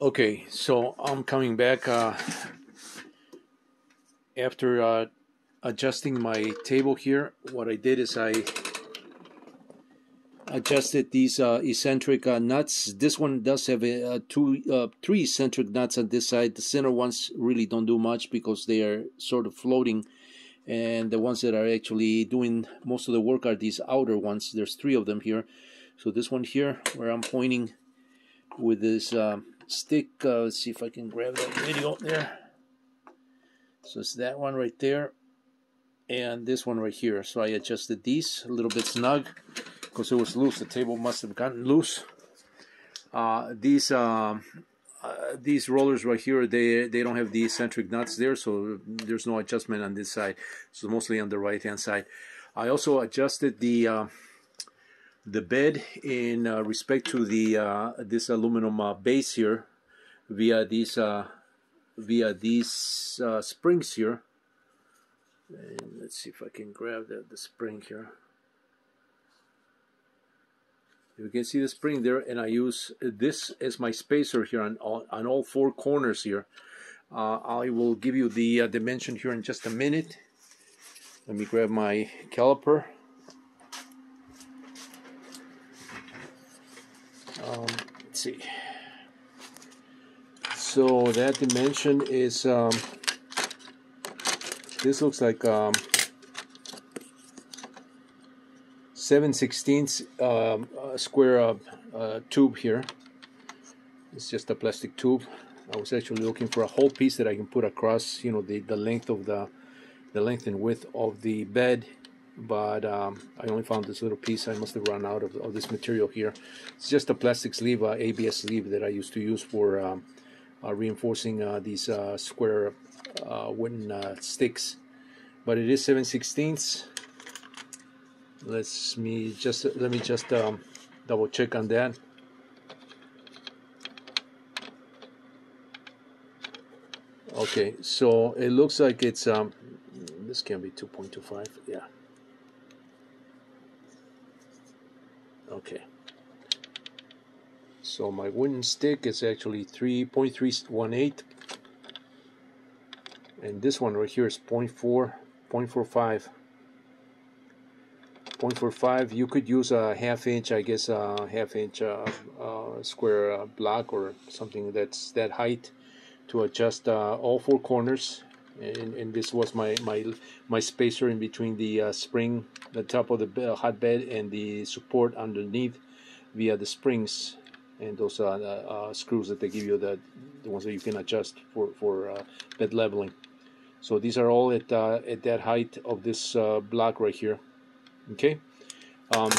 Okay, so I'm coming back after adjusting my table here. What I did is I adjusted these eccentric nuts. This one does have three eccentric nuts on this side. The center ones really don't do much because they are sort of floating, and the ones that are actually doing most of the work are these outer ones. There's three of them here. So this one here, where I'm pointing with this stick, let's see if I can grab that video there. So it's that one right there and this one right here. So I adjusted these a little bit snug because it was loose. The table must have gotten loose. These rollers right here, they don't have the eccentric nuts there, so there's no adjustment on this side. So mostly on the right hand side. I also adjusted the bed in respect to the this aluminum base here via these springs here. And let's see if I can grab the spring here. You can see the spring there, and I use this as my spacer here on all four corners here. I will give you the dimension here in just a minute. Let me grab my caliper. Let's see. So that dimension is this looks like 7/16 square tube here. It's just a plastic tube. I was actually looking for a whole piece that I can put across, you know, the length of the length and width of the bed, but I only found this little piece. I must have run out of this material here. It's just a plastic sleeve, ABS sleeve that I used to use for reinforcing these square wooden sticks. But it is 7/16. Let me just double check on that. Okay, so it looks like it's this can be 2.25. Yeah. Okay. So my wooden stick is actually 3.318, and this one right here is 0.45. 0.45. You could use a half-inch, I guess, half-inch square block or something that's that height to adjust all four corners. And this was my spacer in between the spring, the top of the hot bed, and the support underneath via the springs and those screws that they give you, the ones that you can adjust for bed leveling. So these are all at that height of this block right here. Okay. All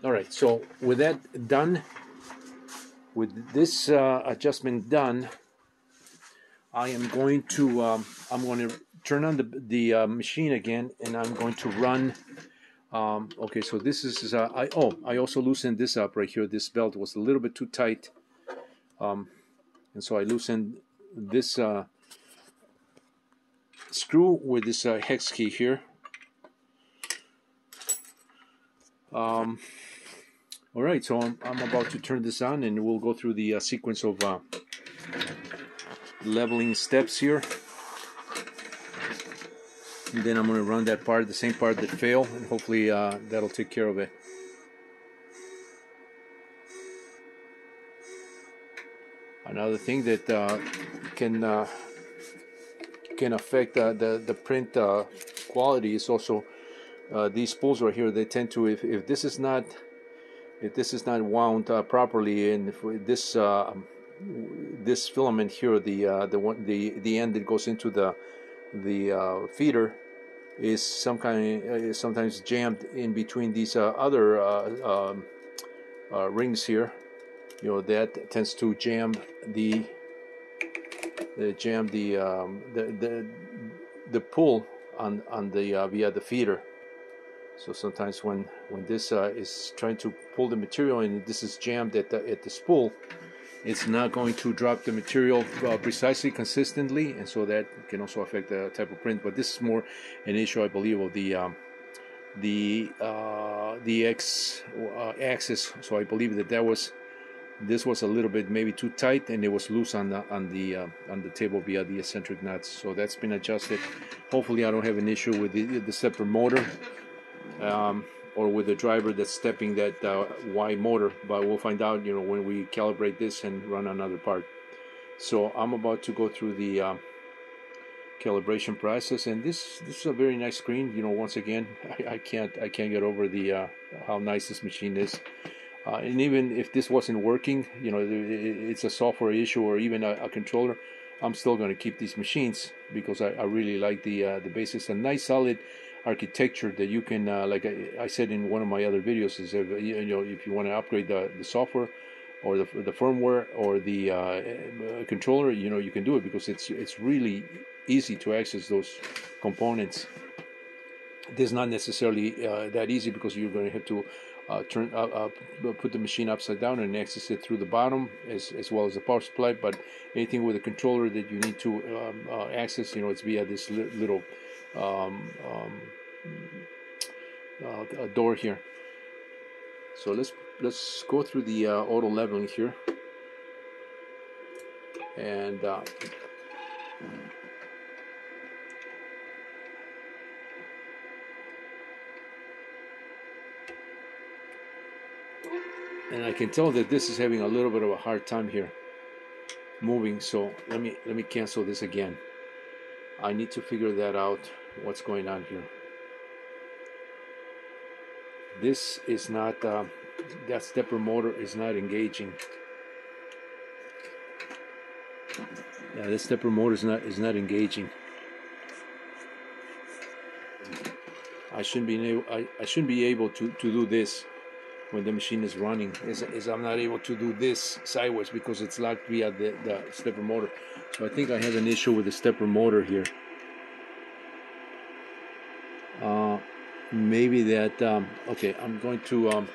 right. So with that done, with this adjustment done, I am going to turn on the machine again, and I'm going to run. Okay. So this is I also loosened this up right here. This belt was a little bit too tight, and so I loosened this screw with this hex key here. All right, so I'm about to turn this on, and we'll go through the sequence of leveling steps here. And then I'm going to run that part, the same part that failed, and hopefully that'll take care of it. Another thing that can affect the print quality is also these spools right here. They tend to, if this is not wound properly, and if this filament here, the end that goes into the feeder, is sometimes jammed in between these other rings here. You know, that tends to jam the pull on the via the feeder. So sometimes when this is trying to pull the material and this is jammed at the spool, it's not going to drop the material precisely, consistently, and so that can also affect the type of print. But this is more an issue, I believe, of the x axis. So I believe that was This was a little bit maybe too tight, and it was loose on the table via the eccentric nuts. So that's been adjusted. Hopefully, I don't have an issue with the stepper motor, or with the driver that's stepping that Y motor. But we'll find out, when we calibrate this and run another part. So I'm about to go through the calibration process, and this is a very nice screen. Once again, I can't get over the how nice this machine is. And even if this wasn't working, it's a software issue or even a controller, I'm still going to keep these machines because I really like the basics. A nice solid architecture that you can, like I said in one of my other videos, is if you want to upgrade the software or the firmware or the controller, you can do it because it's really easy to access those components. This is not necessarily that easy because you're going to have to put the machine upside down and access it through the bottom as well as the power supply. But anything with a controller that you need to access, it's via this little door here. So let's go through the auto leveling here, and I can tell that this is having a little bit of a hard time here moving. So let me cancel this again. I need to figure that out, what's going on here. This is not that stepper motor is not engaging. Yeah, this stepper motor is not engaging. I shouldn't be able to do this when the machine is running. Is I'm not able to do this sideways because it's locked via the stepper motor. So I think I have an issue with the stepper motor here. Maybe that. Okay, I'm going to.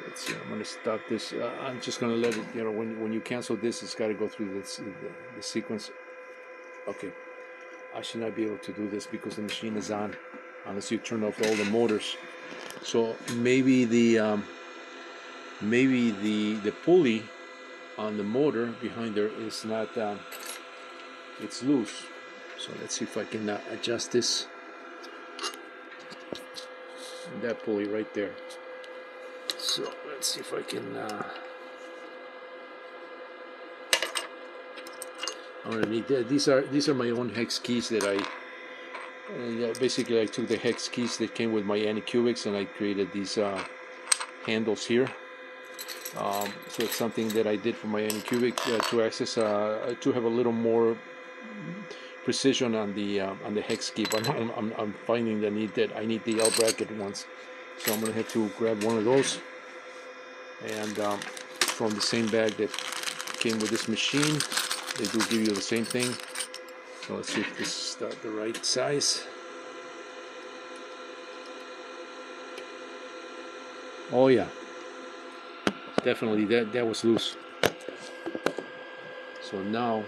Let's see. I'm going to stop this. I'm just going to let it. When you cancel this, it's got to go through the sequence. Okay, I should not be able to do this because the machine is on, unless you turn off all the motors. So maybe the pulley on the motor behind there is not. It's loose. So let's see if I can adjust this. That pulley right there. So let's see if I can. I'm gonna need that. These are my own hex keys that basically I took the hex keys that came with my Anycubics and I created these handles here. So it's something that I did for my Anycubic to access to have a little more precision on the hex key. But I'm finding the need that I need the L bracket ones, so I'm gonna have to grab one of those. And from the same bag that came with this machine, they do give you the same thing. So let's see if this is the right size. Oh yeah, definitely that was loose. So now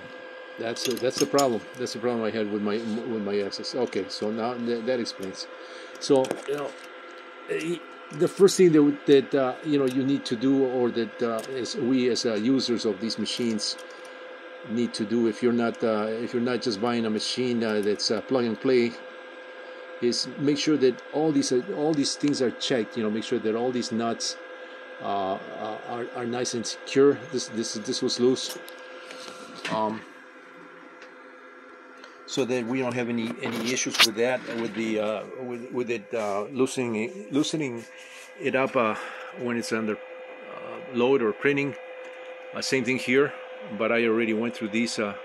that's the problem. That's the problem I had with my axis. Okay, so now that explains. So the first thing that you need to do, or that as we as users of these machines need to do, if you're not just buying a machine that's plug and play, is make sure that all these things are checked. Make sure that all these nuts are nice and secure. This was loose, so that we don't have any issues with that, with the with it loosening it up when it's under load or printing. Same thing here, but I already went through these. I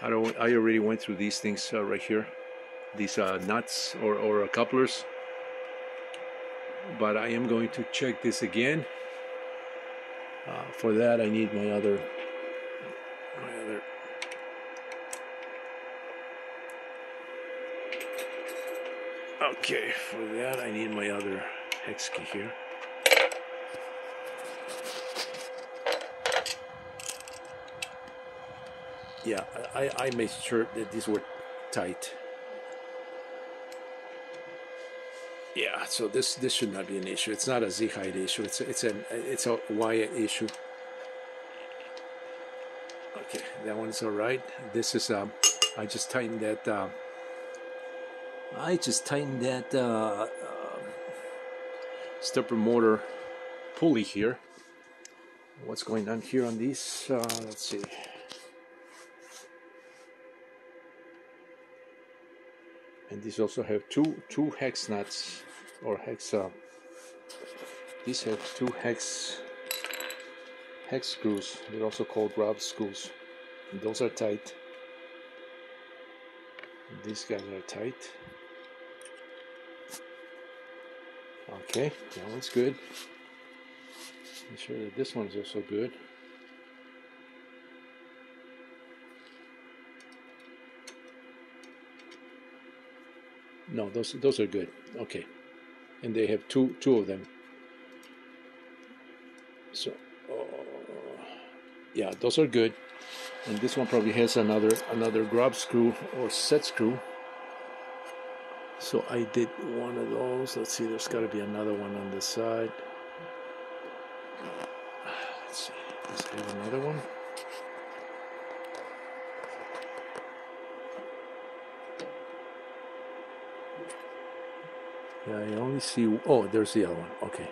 already went through these things right here, these nuts or couplers. But I am going to check this again. For that, I need my other. Okay, for that I need my other hex key here. Yeah, I made sure that these were tight. Yeah, so this should not be an issue. It's not a Z height issue. It's a Y issue. Okay, that one's all right. This is I just tightened that. Stepper motor pulley here. What's going on here on these? Let's see. And these also have two hex nuts or hex. These have two hex screws. They're also called rod screws. And those are tight. And these guys are tight. Okay, that one's good. Make sure that this one's also good. No, those are good. Okay, and they have two of them. So, yeah, those are good. And this one probably has another grub screw or set screw. So I did one of those. Let's see, there's got to be another one on this side. Let's see, does it have another one? Yeah, I only see, oh, there's the other one. Okay.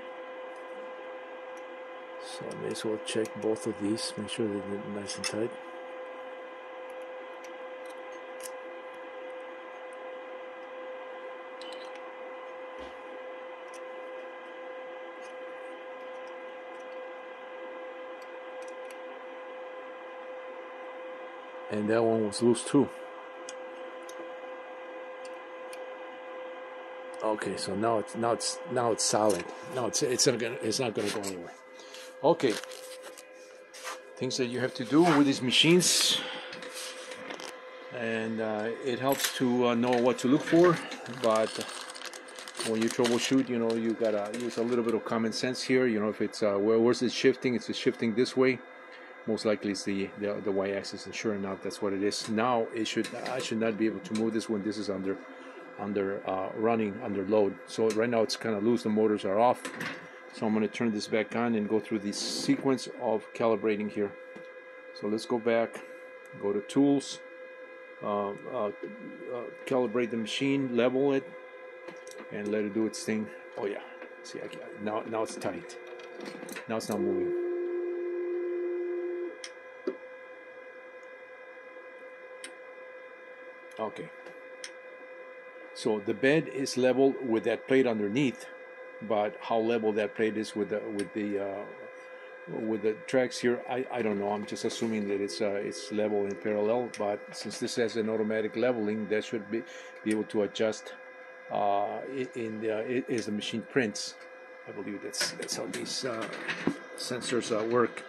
So I may as well check both of these, make sure they're nice and tight. And that one was loose too. Okay, so now it's solid. Now it's not gonna go anywhere. Okay, things that you have to do with these machines, and it helps to know what to look for. But when you troubleshoot, you know, you gotta use a little bit of common sense here. You know, if it's where's it shifting? It's shifting this way. Most likely it's the y-axis, and sure enough, that's what it is. Now I should not be able to move this when this is running under load. So right now it's kind of loose. The motors are off. So I'm going to turn this back on and go through the sequence of calibrating here. So let's go back, go to tools, calibrate the machine, level it, and let it do its thing. Oh yeah, see, now it's tight. Now it's not moving. Okay, so the bed is level with that plate underneath, but how level that plate is with the tracks here, I don't know. I'm just assuming that it's level and parallel. But since this has an automatic leveling, that should be able to adjust as the machine prints. I believe that's how these sensors work.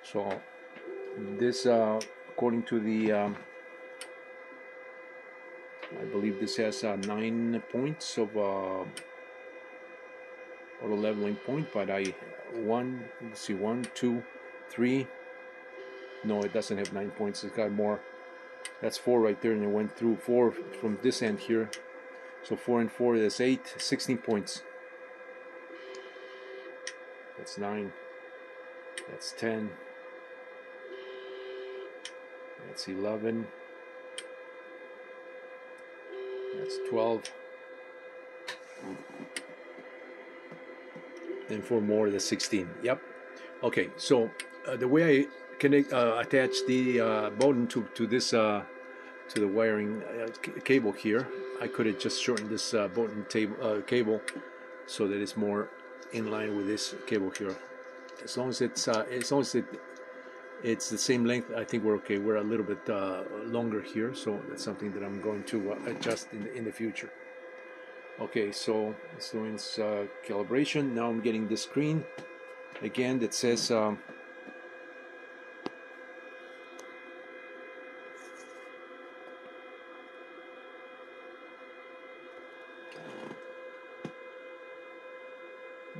So this, according to the, I believe this has 9 points of auto leveling point, but let's see, 1, 2, 3. No, it doesn't have 9 points. It's got more. That's 4 right there, and it went through 4 from this end here. So 4 and 4, that's 8, 16 points. That's 9. That's 10. That's 11. That's 12. And 4 more, that's 16. Yep. Okay, so the way I connect, attach the modem to this to the wiring cable here, I could have just shortened this modem cable so that it's more in line with this cable here. As long as it's the same length, I think we're okay. We're a little bit longer here, so that's something that I'm going to adjust in the future. Okay, so it's doing its calibration. Now I'm getting this screen again that says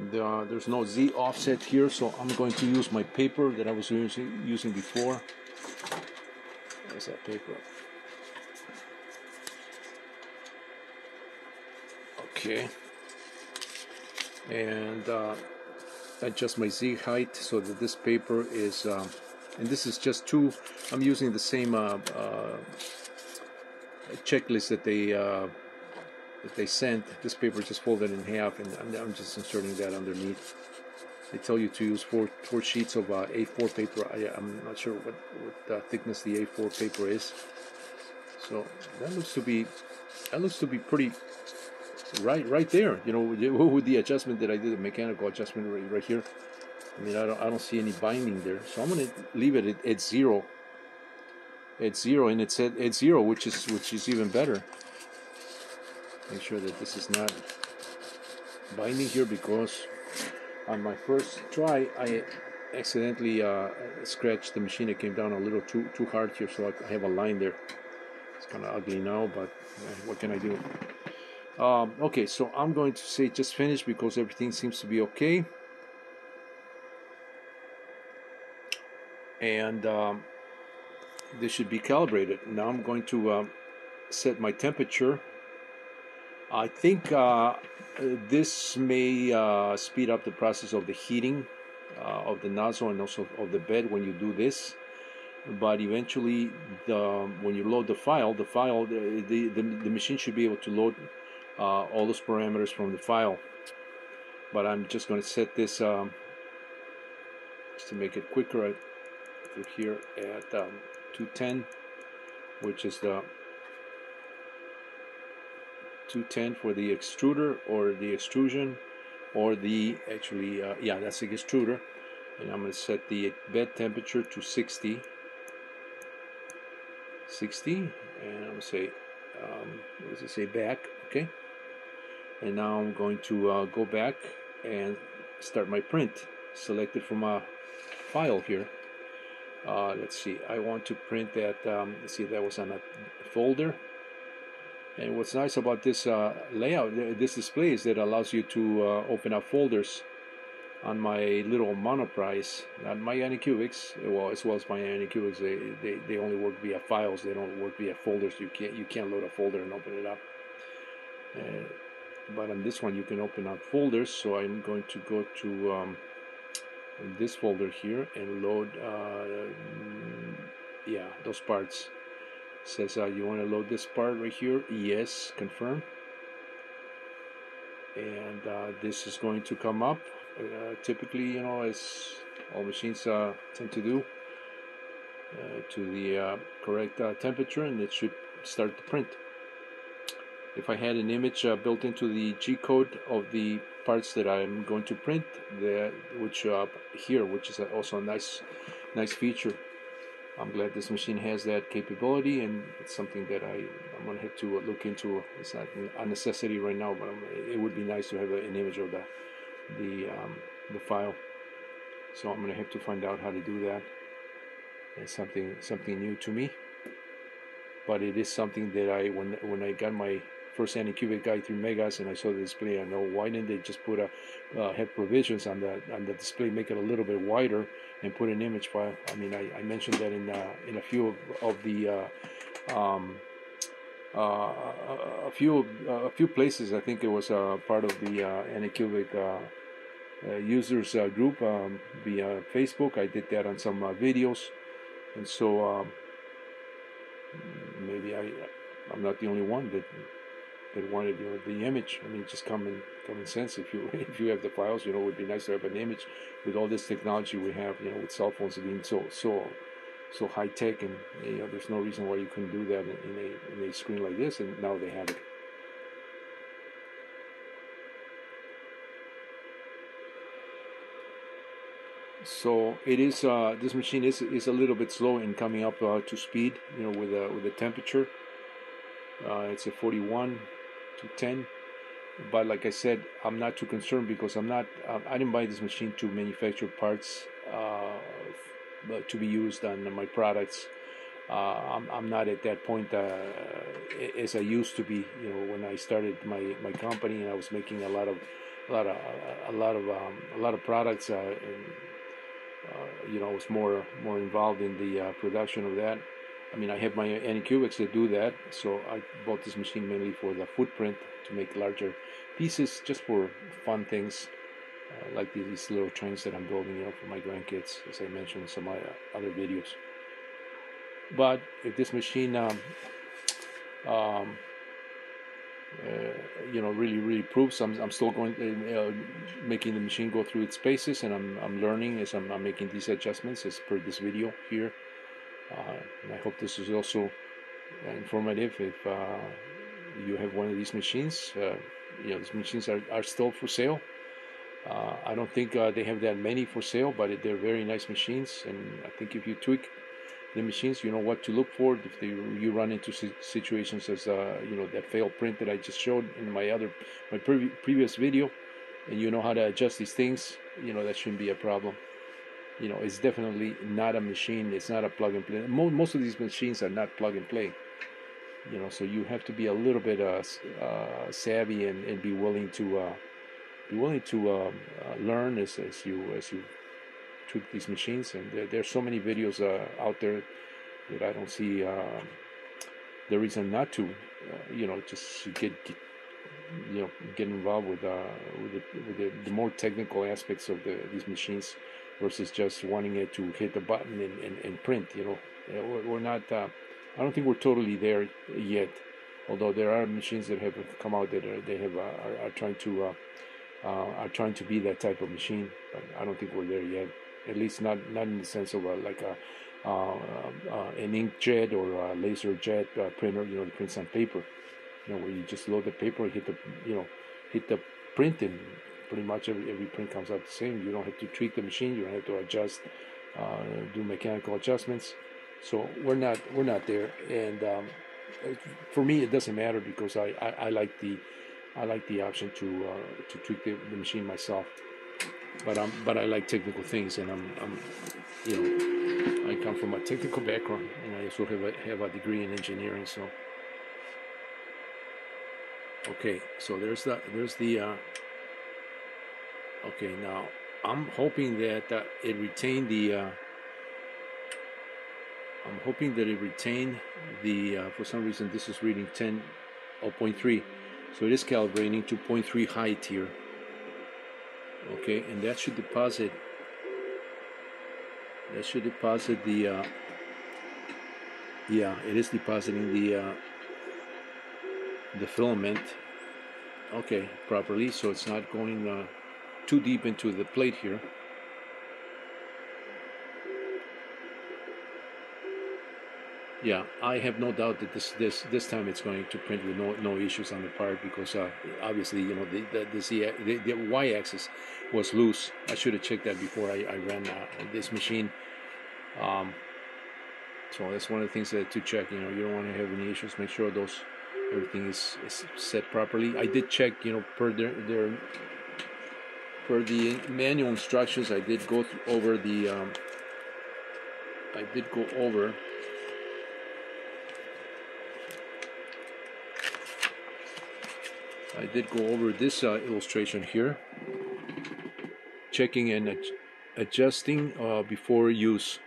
There's no Z offset here, so I'm going to use my paper that I was using before. There's that paper. Okay. And adjust my Z height so that this paper is, and this is just two. I'm using the same checklist that they sent. This paper just folded in half, and I'm just inserting that underneath. They tell you to use four sheets of A4 paper. I'm not sure what thickness the A4 paper is. So that looks to be pretty right there. You know, with the adjustment that I did, the mechanical adjustment right here. I mean, I don't see any binding there. So I'm gonna leave it at zero. At zero, and it's at zero, which is even better. Make sure that this is not binding here, because on my first try I accidentally scratched the machine. It came down a little too hard here, so I have a line there. It's kind of ugly now, but what can I do? Okay, so I'm going to say just finish because everything seems to be okay. And this should be calibrated. Now I'm going to set my temperature. I think this may speed up the process of the heating of the nozzle and also of the bed when you do this. But eventually, when you load the file, the machine should be able to load all those parameters from the file. But I'm just going to set this just to make it quicker. Through here at 210, which is the 210 for the extruder or the extrusion, or the yeah, that's the extruder. And I'm going to set the bed temperature to 60, and I'm going to say what does it say, back? Okay. And now I'm going to go back and start my print. Select it from a file here. Let's see, I want to print that, let's see, that was on a folder. And what's nice about this layout, this display, is that it allows you to open up folders on my little monoprise, not my Anycubics, well, as well as my Anycubics. They only work via files, they don't work via folders. You can't load a folder and open it up. But on this one you can open up folders, so I'm going to go to this folder here and load yeah, those parts. It says you want to load this part right here. Yes, confirm. And this is going to come up typically, you know, as all machines tend to do, to the correct temperature, and it should start to print. If I had an image built into the G-code of the parts that I'm going to print, that would show up here, which is also a nice feature. I'm glad this machine has that capability, and it's something that I'm going to have to look into. It's not a necessity right now, but it would be nice to have an image of the file. So I'm going to have to find out how to do that. It's something new to me, but it is something that when I got my first Anycubic i3 Megas and I saw the display, I know, why didn't they just put have provisions on the display, make it a little bit wider, and put an image file. I mean, I mentioned that in a few of the a few places. I think it was part of the Anycubic users group via Facebook. I did that on some videos, and so maybe I'm not the only one that wanted, you know, the image. I mean, just common sense. If you have the files, you know, it would be nice to have an image. With all this technology we have, you know, with cell phones being so high tech, and you know, there's no reason why you couldn't do that in a screen like this. And now they have it. So it is. This machine is a little bit slow in coming up to speed. You know, with the temperature. It's a 41 to 10, but like I said, I'm not too concerned because I didn't buy this machine to manufacture parts to be used on my products. I'm not at that point as I used to be. You know, when I started my company and I was making a lot of a lot of products. You know, I was more involved in the production of that. I mean, I have my Anycubics that do that, so I bought this machine mainly for the footprint to make larger pieces, just for fun things, like these little trains that I'm building, you know, for my grandkids, as I mentioned in some other videos. But if this machine, you know, really proves, I'm still going making the machine go through its paces, and I'm learning as I'm making these adjustments as per this video here. And I hope this is also informative if you have one of these machines. You know, these machines are still for sale. I don't think they have that many for sale, but they're very nice machines, and I think if you tweak the machines, you know what to look for. If you run into situations as you know, that failed print that I just showed in my previous video, and you know how to adjust these things, you know, that shouldn't be a problem. You know, it's definitely not a machine. It's not a plug and play. Most of these machines are not plug and play. You know, so you have to be a little bit savvy and be willing to learn as you tweak these machines. And there's so many videos out there that I don't see the reason not to. You know, just get involved with the more technical aspects of these machines, versus just wanting it to hit the button and print. You know, we're not. I don't think we're totally there yet. Although there are machines that have come out that are trying to be that type of machine, but I don't think we're there yet. At least not in the sense of like an inkjet or a laser jet printer. You know, that prints on paper. You know, where you just load the paper, hit the print, and pretty much every print comes out the same. You don't have to tweak the machine. You don't have to adjust, do mechanical adjustments. So we're not there. And for me, it doesn't matter, because I like the option to tweak the machine myself. But I like technical things, and I'm you know, I come from a technical background, and I also have a degree in engineering. So okay, so there's the okay, now I'm hoping that it retained the for some reason this is reading 10.3, so it is calibrating to 0.3 height here. Okay, and that should deposit the yeah, it is depositing the filament, okay, properly, so it's not going too deep into the plate here. Yeah, I have no doubt that this time it's going to print with no issues on the part, because obviously, you know, the y-axis was loose. I should have checked that before I ran this machine. So that's one of the things to check. You know, you don't want to have any issues. Make sure everything is set properly. I did check, you know, per the manual instructions. I did go over this illustration here, checking and adjusting before use.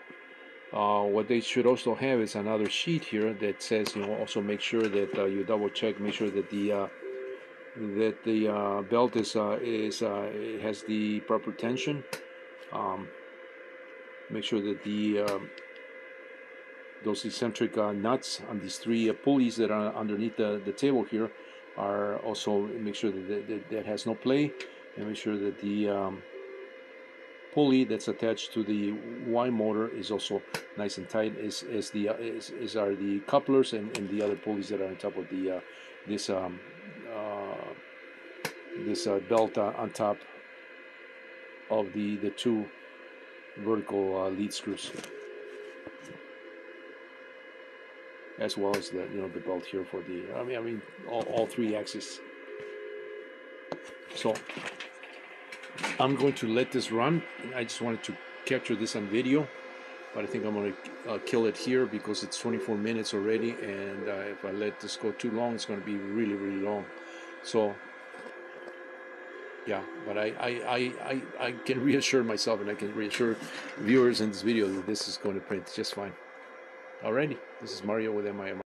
What they should also have is another sheet here that says, you know, also make sure that you double check, make sure that the belt it has the proper tension. Make sure that those eccentric nuts on these three pulleys that are underneath the table here are also, make sure that has no play, and make sure that the pulley that's attached to the Y motor is also nice and tight, as are the couplers and the other pulleys that are on top of this belt on top of the two vertical lead screws, as well as the belt here for the I mean all three axes. So I'm going to let this run. I just wanted to capture this on video, but I think I'm going to kill it here because it's 24 minutes already, and if I let this go too long, it's going to be really long. So Yeah, but I can reassure myself and I can reassure viewers in this video that this is going to print just fine. Alrighty, this is Mario with MIM.